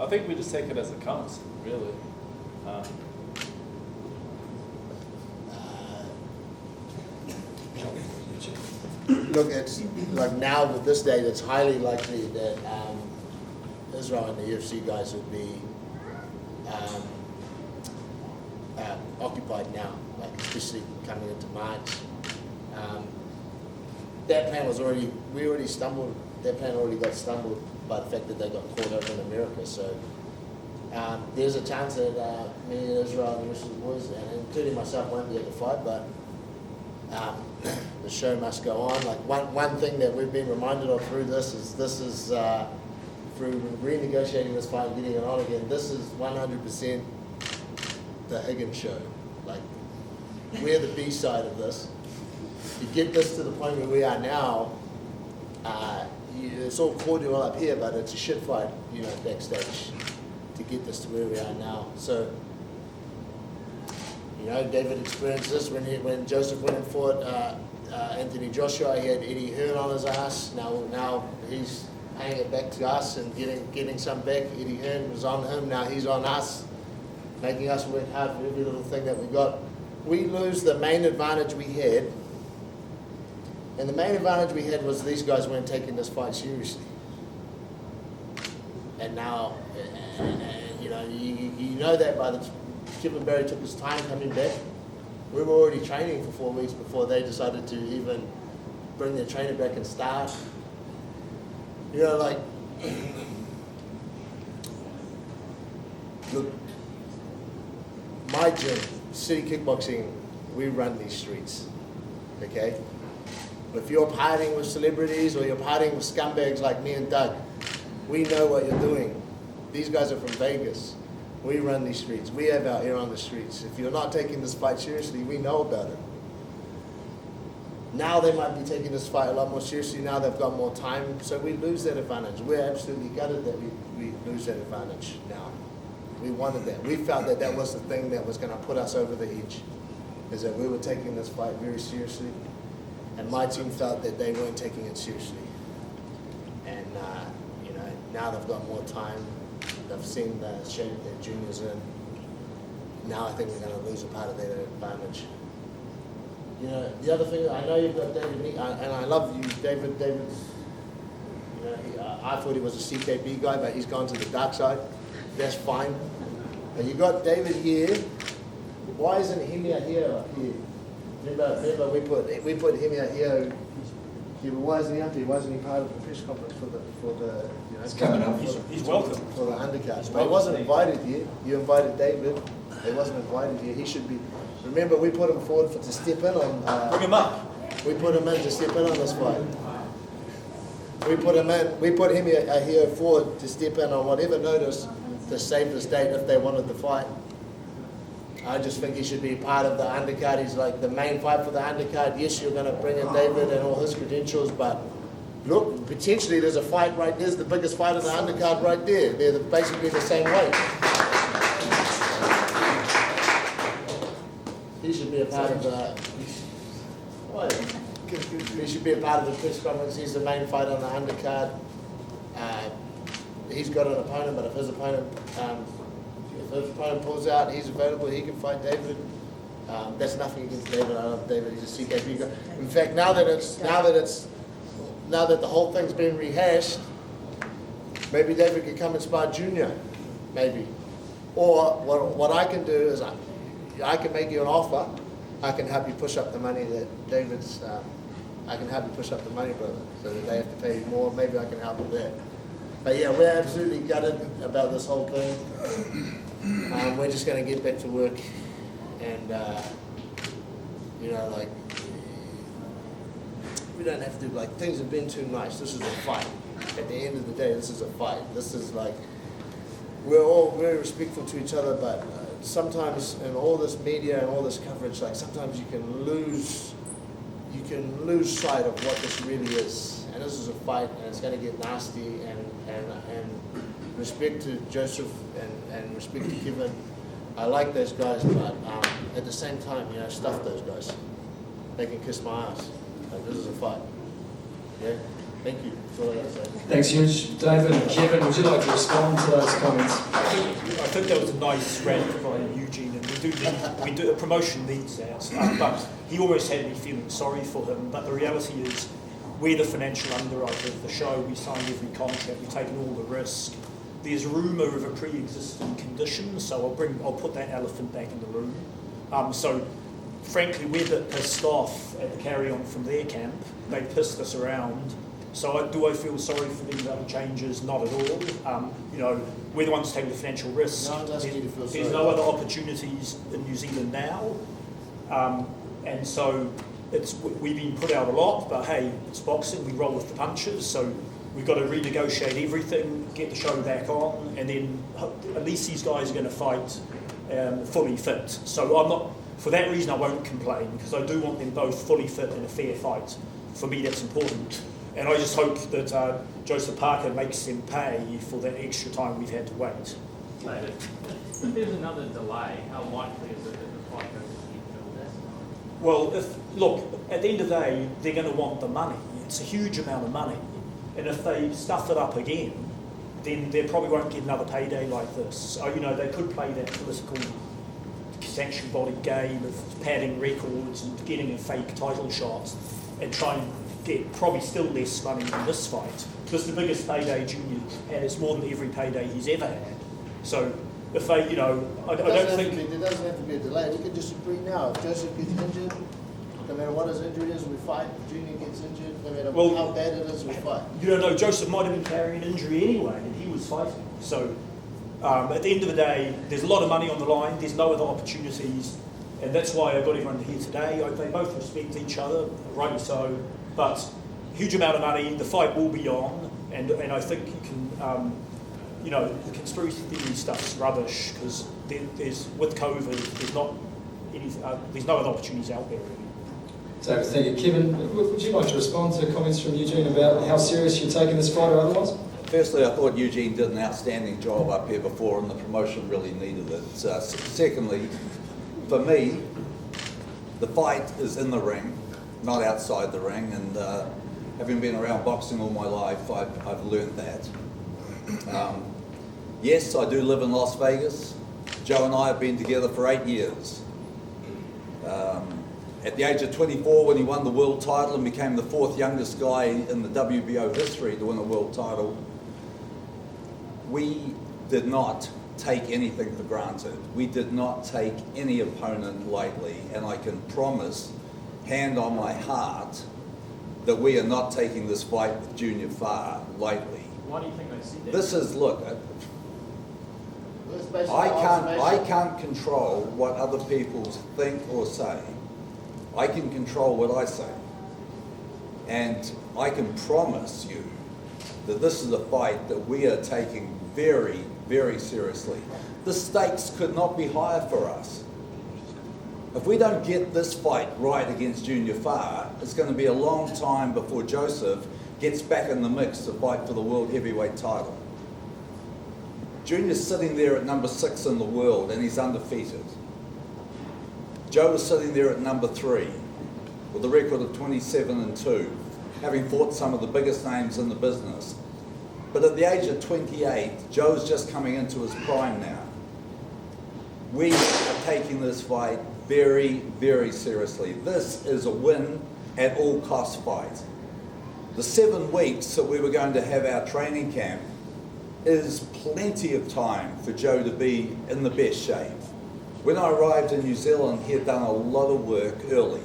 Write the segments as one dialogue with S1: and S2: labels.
S1: I think we just take it as it comes, really.
S2: Look, it's like now with this date, it's highly likely that Israel and the UFC guys would be occupied now, like especially coming into March. That plan was already, that plan already got stumbled by the fact that they got caught over in America. So there's a chance that me and Israel and the rest of the boys, and including myself, won't be able to fight, but the show must go on. Like one thing that we've been reminded of through this is through renegotiating this fight and getting it on again, this is 100% the Higgins Show. Like, we're the B side of this. You get this to the point where we are now, it's all cordial up here, but it's a shit fight, backstage to get this to where we are now. So, David experienced this when Joseph went and fought Anthony Joshua. He had Eddie Hearn on his ass. Now he's paying it back to us and getting some back. Eddie Hearn was on him. Now he's on us, making us work hard for every little thing that we got. We lose the main advantage we had, and the main advantage we had was these guys weren't taking this fight seriously. And now, you know that by the Kevin Barry took his time coming back. We were already training for 4 weeks before they decided to even bring their trainer back and start. Look, my gym, City Kickboxing, we run these streets, okay? If you're partying with celebrities or you're partying with scumbags like me and Doug, we know what you're doing. These guys are from Vegas. We run these streets. We have our ear on the streets. If you're not taking this fight seriously, we know about it. Now they might be taking this fight a lot more seriously. Now they've got more time, so we lose that advantage. We're absolutely gutted that we lose that advantage now. We wanted that. We felt that that was the thing that was going to put us over the edge, is that we were taking this fight very seriously, and my team felt that they weren't taking it seriously. And now they've got more time. They've seen the shape their juniors in. Now I think we're going to lose a part of that advantage. The other thing, I know you've got David Nyika, and I love you, David. David's, I thought he was a CKB guy, but he's gone to the dark side. That's fine. And you got David here. Why isn't Himia here up here? Remember we put Himia here. Why isn't he up here? Why isn't he part of the press conference for the
S1: It's coming up. He's welcome.
S2: For the undercards. But he wasn't invited here. You invited David. He wasn't invited here. He should be. Remember, we put him forward to step in on.
S1: Bring him up.
S2: We put him in to step in on this fight. We put him in. We put him here forward to step in on whatever notice to save the state if they wanted the fight. I just think he should be part of the undercard. He's like the main fight for the undercard. Yes, you're going to bring in David and all his credentials, but look, potentially there's a fight right there's the biggest fight of the undercard right there. They're basically the same weight. He should be a part of the. What? He should be a part of the press conference. He's the main fight on the undercard. He's got an opponent, but if his opponent pulls out, he's available. He can fight David. That's nothing against David. I love David. He's a CKB guy. In fact, now that the whole thing's been rehashed, maybe David could come and spar Junior, maybe. Or what I can do is I can make you an offer. I can help you push up the money that David's. I can help you push up the money, brother, so that they have to pay you more. Maybe I can help with that. But yeah, we're absolutely gutted about this whole thing. We're just going to get back to work, and we don't have to. Like, things have been too nice. This is a fight. At the end of the day, this is a fight. This is like, we're all very respectful to each other, but sometimes in all this media and all this coverage, like sometimes you can lose sight of what this really is. And this is a fight, and it's going to get nasty. And respect to Joseph and respect to Kevin. I like those guys, but at the same time, stuff those guys. They can kiss my ass. Like, this is a fight. Yeah. Thank you. That's all I gotta say.
S3: Thanks, Huge. David and Kevin, would you like to respond to those comments?
S4: I think that was a nice rant by Eugene, and we do a promotion needs that. But he almost had me feeling sorry for him. But the reality is, we're the financial underwriter of the show. We sign every contract. We've taken all the risk. There's rumour of a pre-existing condition, so I'll put that elephant back in the room. So, frankly, we're a bit pissed off at the carry-on from their camp. They pissed us around. So do I feel sorry for these other changes? Not at all. We're the ones taking the financial risk.
S2: No one's asking you to feel sorry.
S4: There's no other opportunities in New Zealand now. And so we've been put out a lot, but hey, it's boxing, we roll with the punches. So we've got to renegotiate everything, get the show back on, and then at least these guys are going to fight fully fit. So for that reason, I won't complain, because I do want them both fully fit in a fair fight. For me, that's important. And I just hope that Joseph Parker makes them pay for that extra time we've had to wait.
S5: David, if there's another delay, how likely is it that the fight goes to
S4: Well, at the end of the day, they're going to want the money. It's a huge amount of money. And if they stuff it up again, then they probably won't get another payday like this. So, they could play that political sanction body game of padding records and getting a fake title shot and try and get probably still less money than this fight. Because the biggest payday Junior has more than every payday he's ever had. So if they, I don't think...
S2: There doesn't have to be a delay. We can just agree now. If Joseph gets injured, no matter what his injury is, we fight. If Junior gets injured, no matter how bad it is, we fight.
S4: You don't know, Joseph might have been carrying an injury anyway, and he was fighting. So at the end of the day, there's a lot of money on the line. There's no other opportunities. And that's why I got everyone here today. They both respect each other, rightly so. But huge amount of money, the fight will be on, and I think you can, the conspiracy theory stuff's rubbish, because there's with COVID, there's no other opportunities out there really.
S3: David, thank you. Kevin, would you like to respond to comments from Eugene about how serious you're taking this fight or otherwise?
S6: Firstly, I thought Eugene did an outstanding job up here before, and the promotion really needed it. Secondly, for me, the fight is in the ring, not outside the ring, and having been around boxing all my life, I've learned that. Yes, I do live in Las Vegas. Joe and I have been together for 8 years. At the age of 24, when he won the world title and became the 4th youngest guy in the WBO history to win a world title, we did not take anything for granted. We did not take any opponent lightly, and I can promise, hand on my heart, that we are not taking this fight with Junior Farr lightly.
S5: Why do you think they said that?
S6: This is, look, I can't control what other people think or say. I can control what I say. And I can promise you that this is a fight that we are taking very, very seriously. The stakes could not be higher for us. If we don't get this fight right against Junior Farr, it's going to be a long time before Joseph gets back in the mix to fight for the world heavyweight title. Junior's sitting there at number 6 in the world, and he's undefeated. Joe is sitting there at number 3 with a record of 27-2, having fought some of the biggest names in the business. But at the age of 28, Joe's just coming into his prime now. We are taking this fight very, very seriously. This is a win at all cost fight. The 7 weeks that we were going to have our training camp is plenty of time for Joe to be in the best shape. When I arrived in New Zealand, he had done a lot of work early.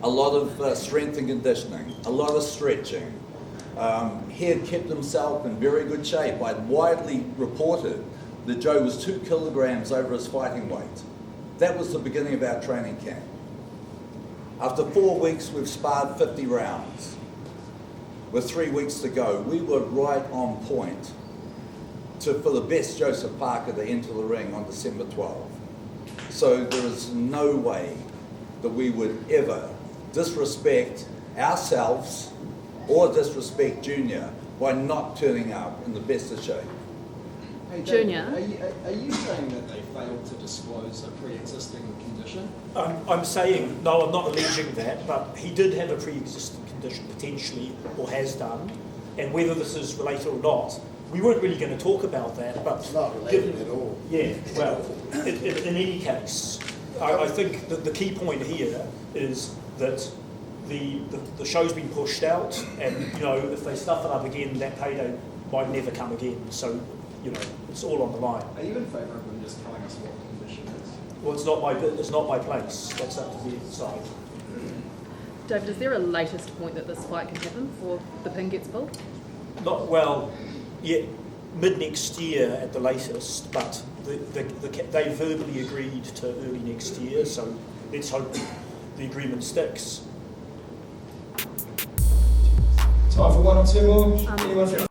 S6: A lot of strength and conditioning, a lot of stretching. He had kept himself in very good shape. I'd widely reported that Joe was 2 kilograms over his fighting weight. That was the beginning of our training camp. After 4 weeks, we've sparred 50 rounds. With 3 weeks to go, we were right on point for the best Joseph Parker to enter the ring on December 12. So there is no way that we would ever disrespect ourselves or disrespect Junior by not turning up in the best of shape.
S7: Hey, David,
S8: Junior?
S7: Are you saying that they failed to disclose a pre-existing condition?
S4: I'm saying, no, I'm not alleging that, but he did have a pre-existing condition. condition potentially, or has done, and whether this is related or not. We weren't really going to talk about that, but
S2: It's not related at all.
S4: yeah, well, in any case, I think that the key point here is that the show's been pushed out, and if they stuff it up again, that payday might never come again. So, it's all on the line.
S7: Are you in favour of them just telling us what the condition is?
S4: Well, it's not my place. That's up to the side.
S8: David, is there a latest point that this fight can happen before the pin gets pulled?
S4: Not well, yeah, mid next year at the latest, but they verbally agreed to early next year, so let's hope the agreement sticks.
S3: Time for one or two more. Anyone from